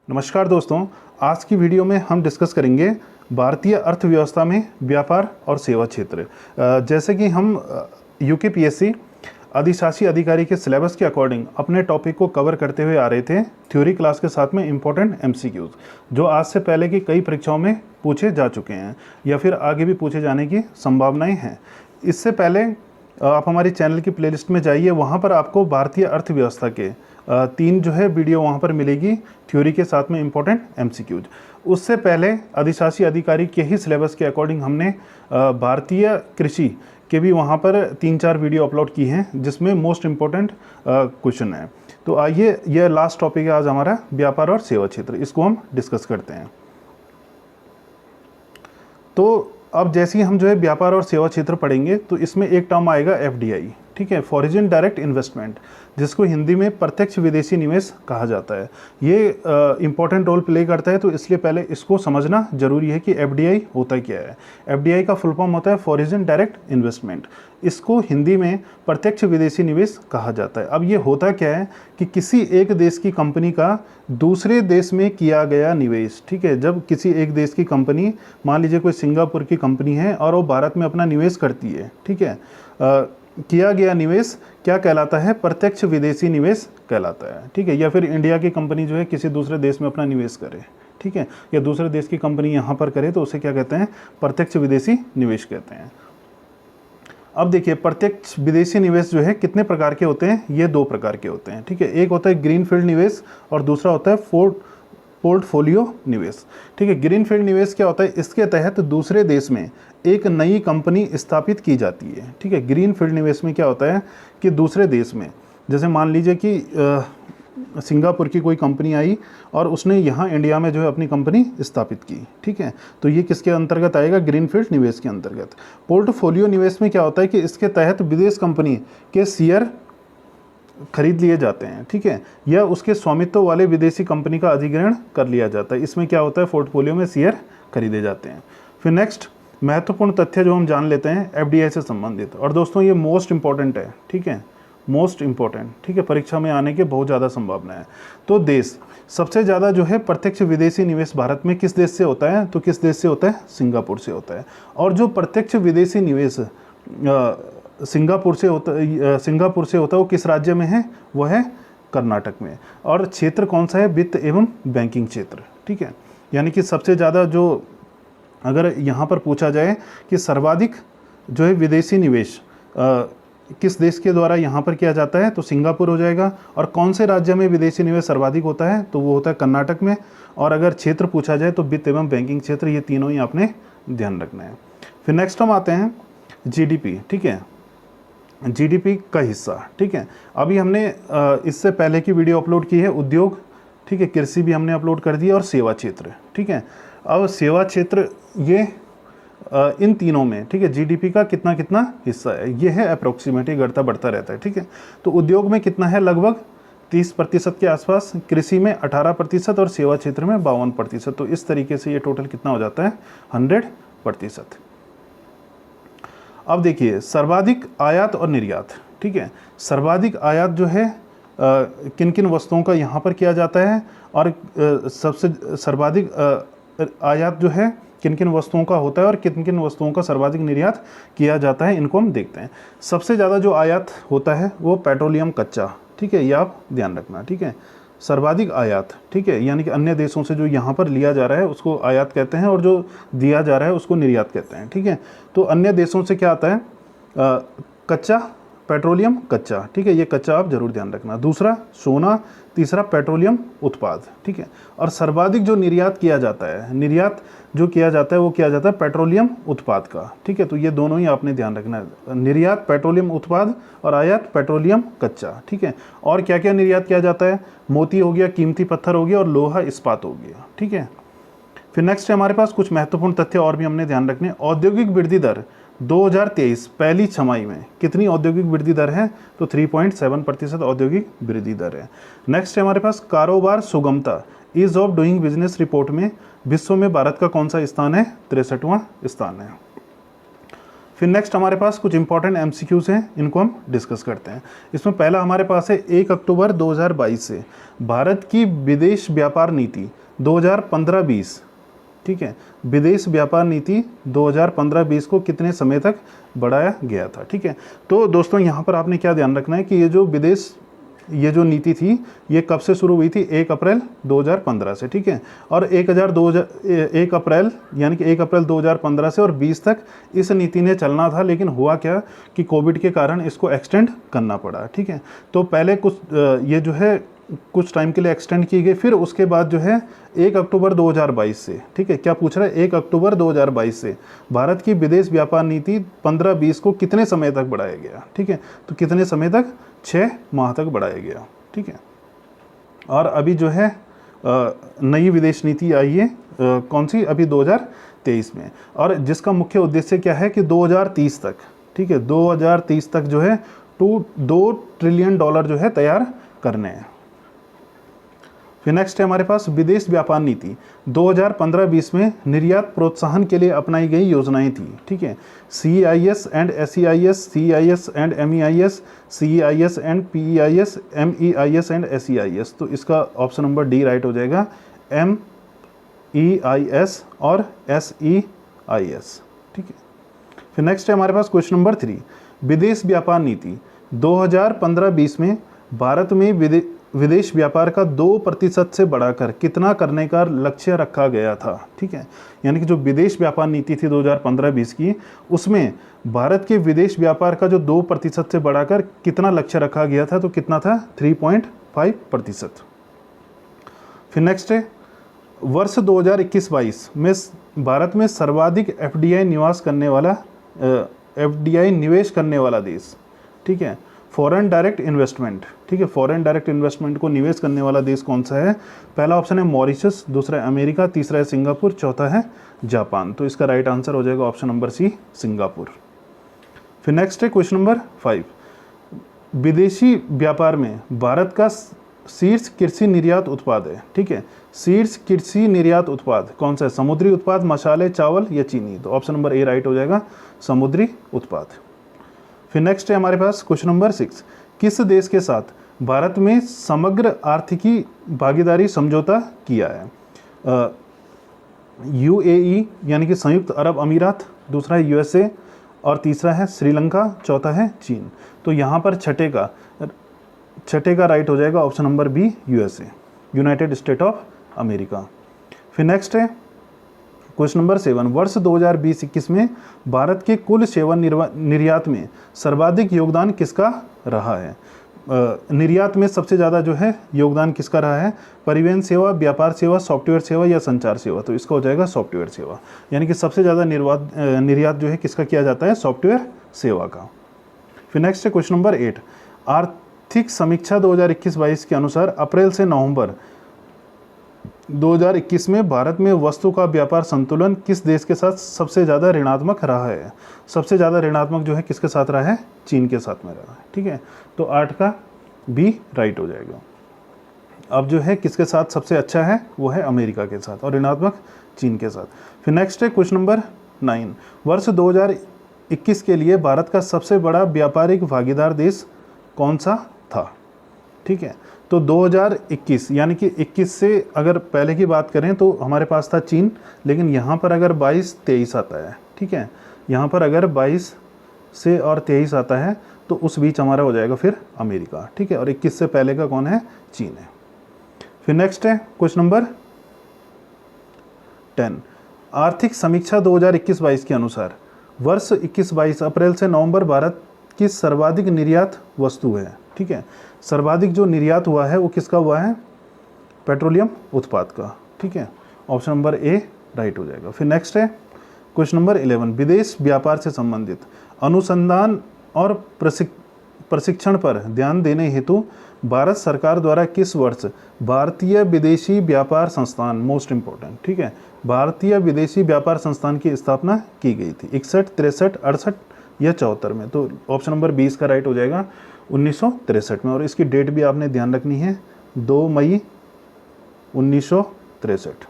नमस्कार दोस्तों, आज की वीडियो में हम डिस्कस करेंगे भारतीय अर्थव्यवस्था में व्यापार और सेवा क्षेत्र। जैसे कि हम यूकेपीएससी अधिशासी अधिकारी के सिलेबस के अकॉर्डिंग अपने टॉपिक को कवर करते हुए आ रहे थे थ्योरी क्लास के साथ में इम्पोर्टेंट एमसीक्यूज, जो आज से पहले की कई परीक्षाओं में पूछे जा चुके हैं या फिर आगे भी पूछे जाने की संभावनाएं हैं। इससे पहले आप हमारी चैनल की प्लेलिस्ट में जाइए, वहाँ पर आपको भारतीय अर्थव्यवस्था के तीन जो है वीडियो वहाँ पर मिलेगी थ्योरी के साथ में इम्पोर्टेंट एमसीक्यूज। उससे पहले अधिशासी अधिकारी के ही सिलेबस के अकॉर्डिंग हमने भारतीय कृषि के भी वहाँ पर 3-4 वीडियो अपलोड की हैं, जिसमें मोस्ट इम्पोर्टेंट क्वेश्चन है। तो आइए, यह लास्ट टॉपिक है आज हमारा, व्यापार और सेवा क्षेत्र, इसको हम डिस्कस करते हैं। तो अब जैसे ही हम जो है व्यापार और सेवा क्षेत्र पढ़ेंगे तो इसमें एक टर्म आएगा एफडीआई, ठीक है, फॉरेन डायरेक्ट इन्वेस्टमेंट, जिसको हिंदी में प्रत्यक्ष विदेशी निवेश कहा जाता है। ये इंपॉर्टेंट रोल प्ले करता है, तो इसलिए पहले इसको समझना जरूरी है कि एफडीआई होता क्या है। एफडीआई का फुल फॉर्म होता है फॉरेन डायरेक्ट इन्वेस्टमेंट, इसको हिंदी में प्रत्यक्ष विदेशी निवेश कहा जाता है। अब ये होता क्या है कि किसी एक देश की कंपनी का दूसरे देश में किया गया निवेश, ठीक है, जब किसी एक देश की कंपनी, मान लीजिए कोई सिंगापुर की कंपनी है और वो भारत में अपना निवेश करती है, ठीक है, किया गया निवेश क्या कहलाता है? प्रत्यक्ष विदेशी निवेश कहलाता है, ठीक है। या फिर इंडिया की कंपनी जो है किसी दूसरे देश में अपना निवेश करे, ठीक है, या दूसरे देश की कंपनी यहाँ पर करे, तो उसे क्या कहते हैं? प्रत्यक्ष विदेशी निवेश कहते हैं। अब देखिए, प्रत्यक्ष विदेशी निवेश जो है कितने प्रकार के होते हैं? ये 2 प्रकार के होते हैं, ठीक है। एक होता है ग्रीनफील्ड निवेश और दूसरा होता है पोर्टफोलियो निवेश, ठीक है। ग्रीनफील्ड निवेश क्या होता है? इसके तहत दूसरे देश में एक नई कंपनी स्थापित की जाती है, ठीक है। ग्रीनफील्ड निवेश में क्या होता है कि दूसरे देश में, जैसे मान लीजिए कि सिंगापुर की कोई कंपनी आई और उसने यहाँ इंडिया में जो है अपनी कंपनी स्थापित की, ठीक है, तो ये किसके अंतर्गत आएगा? ग्रीनफील्ड निवेश के अंतर्गत। पोर्टफोलियो निवेश में क्या होता है कि इसके तहत विदेश कंपनी के शेयर खरीद लिए जाते हैं, ठीक है, या उसके स्वामित्व वाले विदेशी कंपनी का अधिग्रहण कर लिया जाता है। इसमें क्या होता है? पोर्टफोलियो में शेयर खरीदे जाते हैं। फिर नेक्स्ट महत्वपूर्ण तथ्य जो हम जान लेते हैं एफडीआई से संबंधित, और दोस्तों ये मोस्ट इंपॉर्टेंट है, ठीक है, मोस्ट इंपॉर्टेंट, ठीक है, परीक्षा में आने के बहुत ज़्यादा संभावना है। तो देश सबसे ज़्यादा जो है प्रत्यक्ष विदेशी निवेश भारत में किस देश से होता है? तो किस देश से होता है? सिंगापुर से होता है। और जो प्रत्यक्ष विदेशी निवेश सिंगापुर से होता है, वो किस राज्य में है? वह है कर्नाटक में। और क्षेत्र कौन सा है? वित्त एवं बैंकिंग क्षेत्र, ठीक है। यानी कि सबसे ज़्यादा जो, अगर यहाँ पर पूछा जाए कि सर्वाधिक जो है विदेशी निवेश किस देश के द्वारा यहाँ पर किया जाता है, तो सिंगापुर हो जाएगा। और कौन से राज्य में विदेशी निवेश सर्वाधिक होता है? तो वो होता है कर्नाटक में। और अगर क्षेत्र पूछा जाए तो वित्त एवं बैंकिंग क्षेत्र, ये तीनों ही आपने ध्यान रखना है। फिर नेक्स्ट हम आते हैं जीडीपी, ठीक है, जीडीपी का हिस्सा, ठीक है। अभी हमने इससे पहले की वीडियो अपलोड की है उद्योग, ठीक है, कृषि भी हमने अपलोड कर दी, और सेवा क्षेत्र, ठीक है। अब सेवा क्षेत्र ये इन तीनों में, ठीक है, जीडीपी का कितना कितना हिस्सा है, ये है अप्रोक्सीमेटली, घटता बढ़ता रहता है, ठीक है। तो उद्योग में कितना है? लगभग 30% के आसपास, कृषि में 18% और सेवा क्षेत्र में 52%। तो इस तरीके से ये टोटल कितना हो जाता है? 100%। अब देखिए, सर्वाधिक आयात और निर्यात, ठीक है। सर्वाधिक आयात जो है किन किन वस्तुओं का यहाँ पर किया जाता है, और सबसे सर्वाधिक आयात जो है किन किन वस्तुओं का होता है, और किन किन वस्तुओं का सर्वाधिक निर्यात किया जाता है, इनको हम देखते हैं। सबसे ज़्यादा जो आयात होता है वो पेट्रोलियम कच्चा, ठीक है, ये आप ध्यान रखना, ठीक है। सर्वाधिक आयात, ठीक है, यानी कि अन्य देशों से जो यहाँ पर लिया जा रहा है उसको आयात कहते हैं, और जो दिया जा रहा है उसको निर्यात कहते हैं, ठीक है। तो अन्य देशों से क्या आता है? कच्चा, पेट्रोलियम कच्चा, ठीक है, ये कच्चा आप जरूर ध्यान रखना। दूसरा सोना, तीसरा पेट्रोलियम उत्पाद, ठीक है। और सर्वाधिक जो निर्यात किया जाता है, निर्यात जो किया जाता है वो किया जाता है पेट्रोलियम उत्पाद का, ठीक है। तो ये दोनों ही आपने ध्यान रखना है, निर्यात पेट्रोलियम उत्पाद और आयात पेट्रोलियम कच्चा, ठीक है। और क्या क्या निर्यात किया जाता है? मोती हो गया, कीमती पत्थर हो गया, और लोहा इस्पात हो गया, ठीक है। फिर नेक्स्ट है हमारे पास कुछ महत्वपूर्ण तथ्य और भी हमने ध्यान रखने। औद्योगिक वृद्धि दर 2023 पहली छमाही में कितनी औद्योगिक वृद्धि दर है? तो 3.7% औद्योगिक वृद्धि दर है। नेक्स्ट है हमारे पास कारोबार सुगमता, ease of doing business report में विश्व में भारत का कौन सा स्थान है? 63वां स्थान है। फिर नेक्स्ट हमारे पास कुछ इंपॉर्टेंट एमसीक्यूज हैं, इनको हम डिस्कस करते हैं। इसमें पहला हमारे पास है 1 अक्टूबर 2022 से भारत की विदेश व्यापार नीति 2015-20, ठीक है, विदेश व्यापार नीति 2015-20 को कितने समय तक बढ़ाया गया था। ठीक है, तो दोस्तों यहाँ पर आपने क्या ध्यान रखना है कि ये जो नीति थी ये कब से शुरू हुई थी, 1 अप्रैल 2015 से। ठीक है, और 1 अप्रैल यानी कि 1 अप्रैल 2015 से और 20 तक इस नीति ने चलना था, लेकिन हुआ क्या कि कोविड के कारण इसको एक्सटेंड करना पड़ा। ठीक है, तो पहले ये जो है कुछ टाइम के लिए एक्सटेंड की गई, फिर उसके बाद जो है 1 अक्टूबर 2022 से, ठीक है, क्या पूछ रहा है, 1 अक्टूबर 2022 से भारत की विदेश व्यापार नीति 15-20 को कितने समय तक बढ़ाया गया। ठीक है, तो कितने समय तक, 6 माह तक बढ़ाया गया। ठीक है, और अभी जो है नई विदेश नीति आई है, कौन सी, अभी 2023 में, और जिसका मुख्य उद्देश्य क्या है कि 2030 तक, ठीक है, 2030 तक जो है $2 ट्रिलियन जो है तैयार करने हैं। फिर नेक्स्ट है हमारे पास विदेश व्यापार नीति 2015-20 में निर्यात प्रोत्साहन के लिए अपनाई गई योजनाएं थी। ठीक है, CIS and SEIS, CIS and MEIS, CEIS and PEIS, MEIS and SEIS। तो इसका ऑप्शन नंबर डी राइट हो जाएगा, MEIS और SEIS। ठीक है, फिर नेक्स्ट है हमारे पास क्वेश्चन नंबर 3, विदेश व्यापार नीति 2015-20 में भारत में विदेश व्यापार का 2% से बढ़ाकर कितना करने का लक्ष्य रखा गया था। ठीक है, यानी कि जो विदेश व्यापार नीति थी 2015-20 की, उसमें भारत के विदेश व्यापार का जो 2% से बढ़ाकर कितना लक्ष्य रखा गया था, तो कितना था, 3.5%। फिर नेक्स्ट है वर्ष 2021-22 में भारत में सर्वाधिक FDI निवेश करने वाला देश, ठीक है, फॉरेन डायरेक्ट इन्वेस्टमेंट। ठीक है, फॉरेन डायरेक्ट इन्वेस्टमेंट को निवेश करने वाला देश कौन सा है। पहला ऑप्शन है मॉरिशस, दूसरा है अमेरिका, तीसरा है सिंगापुर, चौथा है जापान। तो इसका राइट आंसर हो जाएगा ऑप्शन नंबर सी, सिंगापुर। फिर नेक्स्ट है क्वेश्चन नंबर 5, विदेशी व्यापार में भारत का शीर्ष कृषि निर्यात उत्पाद है। ठीक है, शीर्ष कृषि निर्यात उत्पाद कौन सा है, समुद्री उत्पाद, मसाले, चावल या चीनी। तो ऑप्शन नंबर ए राइट हो जाएगा, समुद्री उत्पाद। फिर नेक्स्ट है हमारे पास क्वेश्चन नंबर 6, किस देश के साथ भारत में समग्र आर्थिकी भागीदारी समझौता किया है। UAE यानी कि संयुक्त अरब अमीरात, दूसरा है USA और तीसरा है श्रीलंका, चौथा है चीन। तो यहाँ पर छठे का राइट हो जाएगा option number B, USA, United State of America. फिर नेक्स्ट है क्वेश्चन नंबर 7, वर्ष 2020-21 में भारत के कुल सेवा निर्यात में सर्वाधिक योगदान किसका रहा है। निर्यात में सबसे ज़्यादा जो है योगदान किसका रहा है, परिवहन सेवा, व्यापार सेवा, सॉफ्टवेयर सेवा या संचार सेवा। तो इसका हो जाएगा सॉफ्टवेयर सेवा, यानी कि सबसे ज़्यादा निर्यात जो है किसका किया जाता है, सॉफ्टवेयर सेवा का। फिर नेक्स्ट है क्वेश्चन नंबर 8, आर्थिक समीक्षा 2021-22 के अनुसार अप्रैल से नवंबर 2021 में भारत में वस्तु का व्यापार संतुलन किस देश के साथ सबसे ज़्यादा ऋणात्मक रहा है। सबसे ज़्यादा ऋणात्मक जो है किसके साथ रहा है, चीन के साथ में रहा है। ठीक है, तो 8 का बी राइट हो जाएगा। अब जो है किसके साथ सबसे अच्छा है, वो है अमेरिका के साथ, और ऋणात्मक चीन के साथ। फिर नेक्स्ट है क्वेश्चन नंबर 9, वर्ष 2021 के लिए भारत का सबसे बड़ा व्यापारिक भागीदार देश कौन सा था। ठीक है, तो 2021 यानी कि 21 से अगर पहले की बात करें तो हमारे पास था चीन, लेकिन यहाँ पर अगर 22-23 आता है, ठीक है, यहाँ पर अगर 22 से और 23 आता है तो उस बीच हमारा हो जाएगा फिर अमेरिका। ठीक है, और 21 से पहले का कौन है, चीन है। फिर नेक्स्ट है क्वेश्चन नंबर 10, आर्थिक समीक्षा 2021-22 के अनुसार वर्ष 21-22 अप्रैल से नवंबर भारत की सर्वाधिक निर्यात वस्तु है। ठीक है, सर्वाधिक जो निर्यात हुआ है वो किसका हुआ है, पेट्रोलियम उत्पाद का। ठीक है, ऑप्शन नंबर ए राइट हो जाएगा। फिर नेक्स्ट है क्वेश्चन नंबर 11, विदेश व्यापार से संबंधित अनुसंधान और प्रशिक्षण पर ध्यान देने हेतु भारत सरकार द्वारा किस वर्ष भारतीय विदेशी व्यापार संस्थान, मोस्ट इंपॉर्टेंट, ठीक है, भारतीय विदेशी व्यापार संस्थान की स्थापना की गई थी, 61, 63, 68 या 74 में। तो ऑप्शन नंबर 20 का राइट हो जाएगा 1963 में, और इसकी डेट भी आपने ध्यान रखनी है, 2 मई 1963।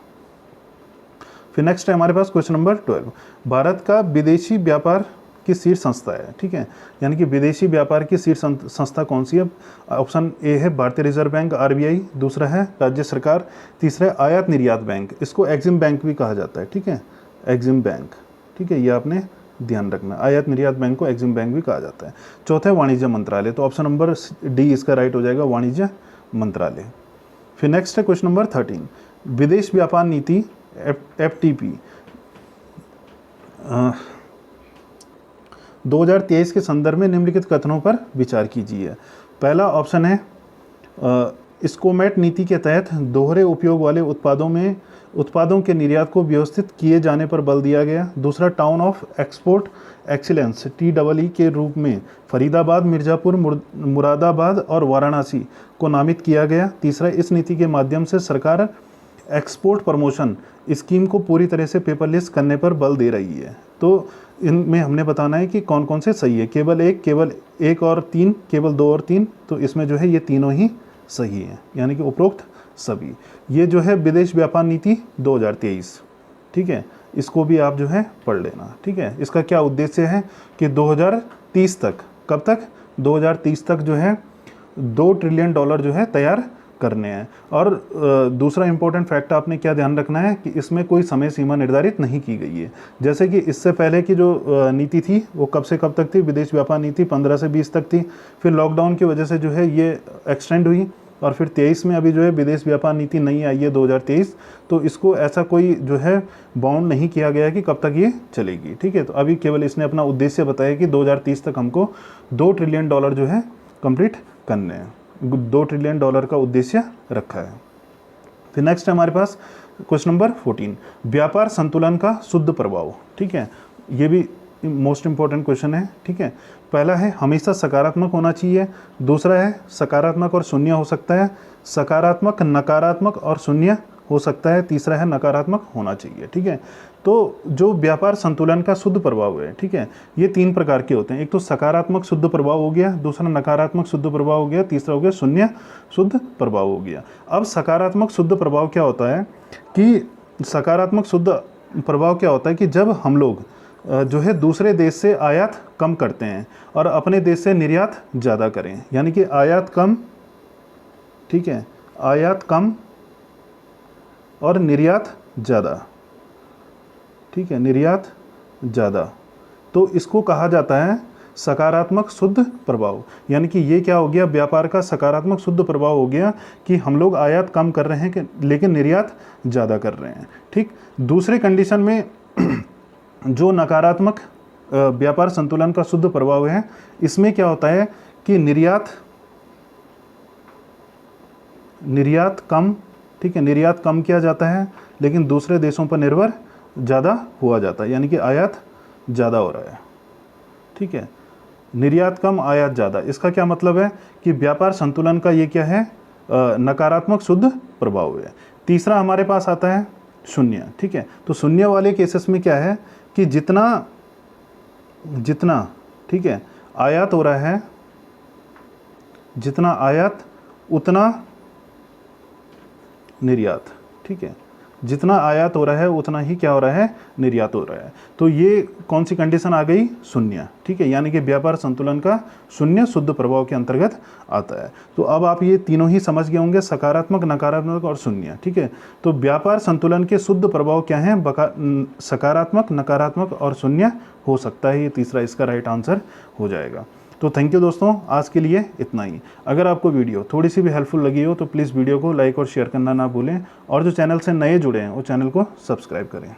फिर नेक्स्ट है हमारे पास क्वेश्चन नंबर 12, भारत का विदेशी व्यापार की शीर्ष संस्था है, ठीक है, यानी कि विदेशी व्यापार की शीर्ष संस्था कौन सी है? ऑप्शन ए है भारतीय रिजर्व बैंक RBI, दूसरा है राज्य सरकार, तीसरा है आयात निर्यात बैंक, इसको एग्जिम बैंक भी कहा जाता है, ठीक है, एग्जिम बैंक, ठीक है, ये आपने ध्यान रखना, आयात निर्यात बैंक को एग्जिम बैंक भी कहा जाता है। चौथा है वाणिज्य मंत्रालय, तो ऑप्शन नंबर डी इसका राइट हो जाएगा, वाणिज्य मंत्रालय। फिर नेक्स्ट है क्वेश्चन नंबर 13, विदेश व्यापार नीति FTP 2023 के संदर्भ में निम्नलिखित कथनों पर विचार कीजिए। पहला ऑप्शन है स्कोमेट नीति के तहत दोहरे उपयोग वाले उत्पादों के निर्यात को व्यवस्थित किए जाने पर बल दिया गया। दूसरा, town of export excellence TEE के रूप में फरीदाबाद, मिर्ज़ापुर, मुरादाबाद और वाराणसी को नामित किया गया। तीसरा, इस नीति के माध्यम से सरकार एक्सपोर्ट प्रमोशन स्कीम को पूरी तरह से पेपरलेस करने पर बल दे रही है। तो इनमें हमने बताना है कि कौन कौन से सही है, केवल एक और तीन, केवल 2 और 3, तो इसमें जो है ये तीनों ही सही हैं, यानी कि उपरोक्त सभी। ये जो है विदेश व्यापार नीति 2023, ठीक है, इसको भी आप जो है पढ़ लेना, ठीक है। इसका क्या उद्देश्य है कि 2030 तक, कब तक? 2030 तक जो है $2 ट्रिलियन जो है तैयार करने हैं। और दूसरा इंपॉर्टेंट फैक्ट आपने क्या ध्यान रखना है कि इसमें कोई समय सीमा निर्धारित नहीं की गई है। जैसे कि इससे पहले की जो नीति थी वो कब से कब तक थी? विदेश व्यापार नीति 15 से 20 तक थी, फिर लॉकडाउन की वजह से जो है ये एक्सटेंड हुई, और फिर 23 में अभी जो है विदेश व्यापार नीति नई आई है 2023, तो इसको ऐसा कोई जो है बाउंड नहीं किया गया कि कब तक ये चलेगी, ठीक है। तो अभी केवल इसने अपना उद्देश्य बताया कि 2030 तक हमको $2 ट्रिलियन जो है कंप्लीट करने हैं, $2 ट्रिलियन का उद्देश्य रखा है। फिर नेक्स्ट है हमारे पास क्वेश्चन नंबर 14, व्यापार संतुलन का शुद्ध प्रभाव, ठीक है, ये भी मोस्ट इंपॉर्टेंट क्वेश्चन है, ठीक है। पहला है हमेशा सकारात्मक होना चाहिए, दूसरा है सकारात्मक और शून्य हो सकता है, सकारात्मक, नकारात्मक और शून्य हो सकता है, तीसरा है नकारात्मक होना चाहिए, ठीक है। तो जो व्यापार संतुलन का शुद्ध प्रभाव है, ठीक है, ये 3 प्रकार के होते हैं। एक तो सकारात्मक शुद्ध प्रभाव हो गया, दूसरा नकारात्मक शुद्ध प्रभाव हो गया, तीसरा हो गया शून्य शुद्ध प्रभाव हो गया। अब सकारात्मक शुद्ध प्रभाव क्या होता है कि सकारात्मक शुद्ध प्रभाव क्या होता है कि जब हम लोग जो है दूसरे देश से आयात कम करते हैं और अपने देश से निर्यात ज़्यादा करें, यानी कि आयात कम, ठीक है, आयात कम और निर्यात ज़्यादा, ठीक है, निर्यात ज़्यादा, तो इसको कहा जाता है सकारात्मक शुद्ध प्रभाव। यानी कि ये क्या हो गया? व्यापार का सकारात्मक शुद्ध प्रभाव हो गया कि हम लोग आयात कम कर रहे हैं लेकिन निर्यात ज़्यादा कर रहे हैं, ठीक। दूसरे कंडीशन में जो नकारात्मक व्यापार संतुलन का शुद्ध प्रभाव है, इसमें क्या होता है कि निर्यात कम, ठीक है, निर्यात कम किया जाता है लेकिन दूसरे देशों पर निर्भर ज़्यादा हुआ जाता है, यानी कि आयात ज़्यादा हो रहा है, ठीक है, निर्यात कम आयात ज़्यादा। इसका क्या मतलब है कि व्यापार संतुलन का ये क्या है? नकारात्मक शुद्ध प्रभाव है। तीसरा हमारे पास आता है शून्य, ठीक है। तो शून्य वाले केसेस में क्या है कि जितना ठीक है आयात हो रहा है, जितना आयात उतना निर्यात, ठीक है, जितना आयात हो रहा है उतना ही क्या हो रहा है? निर्यात हो रहा है। तो ये कौन सी कंडीशन आ गई? शून्य, ठीक है, यानी कि व्यापार संतुलन का शून्य शुद्ध प्रभाव के अंतर्गत आता है। तो अब आप ये तीनों ही समझ गए होंगे, सकारात्मक, नकारात्मक और शून्य, ठीक है। तो व्यापार संतुलन के शुद्ध प्रभाव क्या हैं? सकारात्मक, नकारात्मक और शून्य हो सकता है, ये तीसरा इसका राइट आंसर हो जाएगा। तो थैंक यू दोस्तों, आज के लिए इतना ही। अगर आपको वीडियो थोड़ी सी भी हेल्पफुल लगी हो तो प्लीज़ वीडियो को लाइक और शेयर करना ना भूलें, और जो चैनल से नए जुड़े हैं वो चैनल को सब्सक्राइब करें।